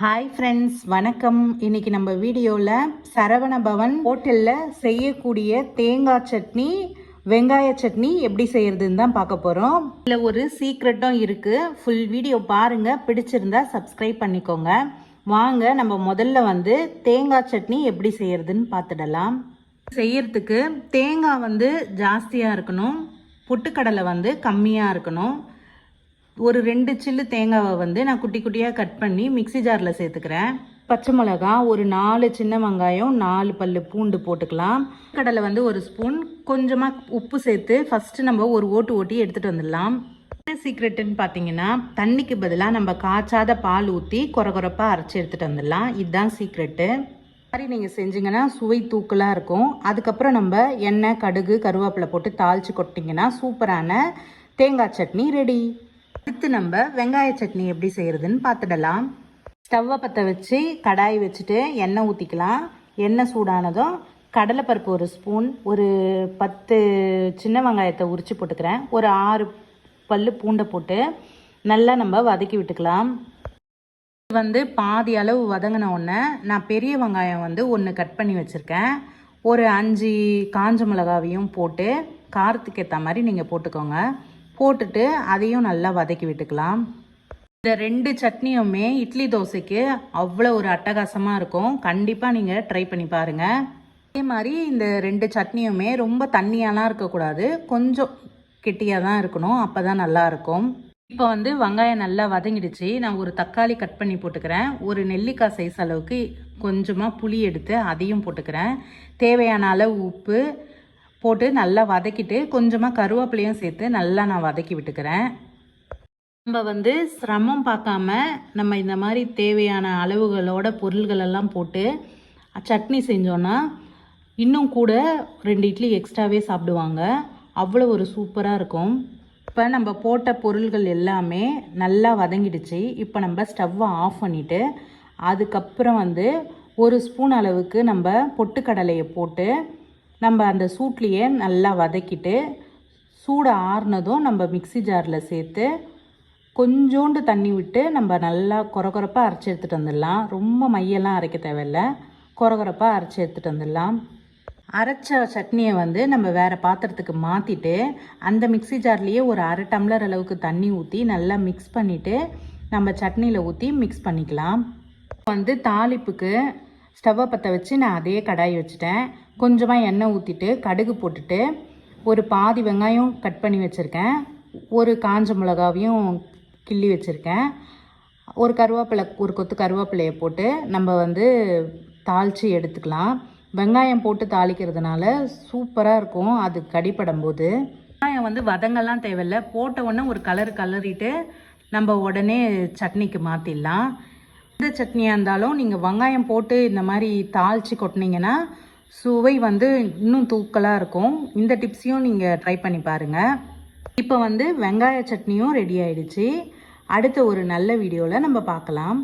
Hi friends, வணக்கம். இன்னைக்கு நம்ம வீடியோவில் சரவண பவன் ஹோட்டலில் செய்யக்கூடிய தேங்காய் சட்னி, வெங்காய சட்னி எப்படி செய்யறதுன்னு தான் பார்க்க போகிறோம். இதில் ஒரு சீக்ரெட்டும் இருக்குது. ஃபுல் வீடியோ பாருங்கள். பிடிச்சிருந்தா சப்ஸ்கிரைப் பண்ணிக்கோங்க. வாங்க நம்ம முதல்ல தேங்காய் சட்னி எப்படி செய்யறதுன்னு பார்த்துடலாம். செய்யறதுக்கு தேங்காய் ஜாஸ்தியாக இருக்கணும், பொட்டுக்கடலை கம்மியாக இருக்கணும். ஒரு 2 சில்லு தேங்காவை நான் குட்டி குட்டியாக கட் பண்ணி மிக்சி ஜாரில் சேர்த்துக்கிறேன். பச்சை மிளகா, ஒரு 4 சின்ன வெங்காயம், 4 பல்லு பூண்டு போட்டுக்கலாம். கடலை 1 ஸ்பூன், கொஞ்சமாக உப்பு சேர்த்து ஃபஸ்ட்டு நம்ம ஒரு ஓட்டி எடுத்துகிட்டு வந்துடலாம். சீக்ரெட்டுன்னு பார்த்தீங்கன்னா, தண்ணிக்கு பதிலாக நம்ம காய்ச்சாத பால் ஊற்றி கொரகொரப்பாக அரைச்சி எடுத்துகிட்டு வந்துடலாம். இதுதான் சீக்ரெட்டு. மாதிரி நீங்கள் செஞ்சிங்கன்னா சுவை தூக்கலாக இருக்கும். அதுக்கப்புறம் நம்ம எண்ணெய், கடுகு, கருவேப்பிலை போட்டு தாளித்து கொட்டிங்கன்னா சூப்பரான தேங்காய் சட்னி ரெடி. அடுத்து நம்ம வெங்காய சட்னி எப்படி செய்யறதுன்னு பார்த்துடலாம். ஸ்டவ்வை பற்ற வச்சு கடாய் வச்சுட்டு எண்ணெய் ஊற்றிக்கலாம். எண்ணெய் சூடானதும் கடலைப்பருப்பு 1 ஸ்பூன், ஒரு 10 சின்ன வெங்காயத்தை உரித்து போட்டுக்கிறேன். ஒரு 6 பல்லு பூண்டை போட்டு நல்லா நம்ம வதக்கி விட்டுக்கலாம். பாதி அளவு வதங்கின உடனே நான் பெரிய வெங்காயம் 1 கட் பண்ணி வச்சுருக்கேன். ஒரு 5 காஞ்ச மிளகாவையும் போட்டு காரத்துக்கு ஏற்ற மாதிரி நீங்கள் போட்டுக்கோங்க. போட்டுட்டு அதையும் நல்லா வதக்கி விட்டுக்கலாம். இந்த 2 சட்னியுமே இட்லி தோசைக்கு அவ்வளோ ஒரு அட்டகாசமாக இருக்கும். கண்டிப்பாக நீங்கள் ட்ரை பண்ணி பாருங்கள். அதே மாதிரி இந்த 2 சட்னியுமே ரொம்ப தண்ணியாலாம் இருக்கக்கூடாது, கொஞ்சம் கெட்டியாக தான் இருக்கணும். அப்போ தான் நல்லாயிருக்கும். இப்போ வெங்காயம் நல்லா வதங்கிடுச்சு. நான் ஒரு தக்காளி கட் பண்ணி போட்டுக்கிறேன். ஒரு நெல்லிக்காய் சைஸ் அளவுக்கு கொஞ்சமாக புளி எடுத்து அதையும் போட்டுக்கிறேன். தேவையான அளவு உப்பு போட்டு நல்லா வதக்கிட்டு கொஞ்சமாக கருவேப்பிலையும் சேர்த்து நல்லா நான் வதக்கி விட்டுக்கிறேன். நம்ம சிரமம் பார்க்காம நம்ம இந்த மாதிரி தேவையான அளவுகளோட பொருள்களெல்லாம் போட்டு சட்னி செஞ்சோன்னா இன்னும் கூட 2 இட்லி எக்ஸ்ட்ராவே சாப்பிடுவாங்க. அவ்வளோ ஒரு சூப்பராக இருக்கும். இப்போ நம்ம போட்ட பொருள்கள் எல்லாமே நல்லா வதங்கிடுச்சு. இப்போ நம்ம ஸ்டவ்வை ஆஃப் பண்ணிவிட்டு அதுக்கப்புறம் 1 ஸ்பூன் அளவுக்கு நம்ம பொட்டுக்கடலையை போட்டு நம்ம அந்த சூட்லேயே நல்லா வதக்கிட்டு சூடு ஆறுனதும் நம்ம மிக்சி ஜாரில் சேர்த்து கொஞ்சோண்டு தண்ணி விட்டு நம்ம நல்லா கொரகொரப்பாக அரைச்சி எடுத்துகிட்டு வந்துடலாம். ரொம்ப மையெல்லாம் அரைக்க தேவையில்லை, கொரகொரப்பாக அரைச்சி எடுத்துகிட்டு வந்துடலாம். அரைச்ச சட்னியை நம்ம வேறு பாத்திரத்துக்கு மாற்றிட்டு அந்த மிக்சி ஜார்லேயே ஒரு 1/2 டம்ளர் அளவுக்கு தண்ணி ஊற்றி நல்லா மிக்ஸ் பண்ணிவிட்டு நம்ம சட்னியில் ஊற்றி மிக்ஸ் பண்ணிக்கலாம். தாளிப்புக்கு ஸ்டவ்வை பற்ற வச்சு நான் அதே கடாய் வச்சுட்டேன். கொஞ்சமாக எண்ணெய் ஊற்றிட்டு கடுகு போட்டுட்டு ஒரு பாதி வெங்காயம் கட் பண்ணி வச்சுருக்கேன். ஒரு காஞ்ச மிளகாவையும் கிள்ளி வச்சுருக்கேன். ஒரு கருவேப்பிலை, ஒரு கொத்து கருவேப்பிலையை போட்டு நம்ம தாளித்து எடுத்துக்கலாம். வெங்காயம் போட்டு தாளிக்கிறதுனால சூப்பராக இருக்கும் அது கடிப்படும் போது. வெங்காயம் வதங்கலாம் தேவையில்லை, போட்ட உடனே ஒரு கலரிட்டு நம்ம உடனே சட்னிக்கு மாற்றிடலாம். எந்த சட்னியாக இருந்தாலும் நீங்கள் வெங்காயம் போட்டு இந்த மாதிரி தாளித்து கொட்டினீங்கன்னா சுவை இன்னும் தூக்கலாக இருக்கும். இந்த டிப்ஸையும் நீங்கள் ட்ரை பண்ணி பாருங்கள். இப்போ வெங்காய சட்னியும் ரெடி ஆயிடுச்சு. அடுத்த ஒரு நல்ல வீடியோவில் நம்ம பார்க்கலாம்.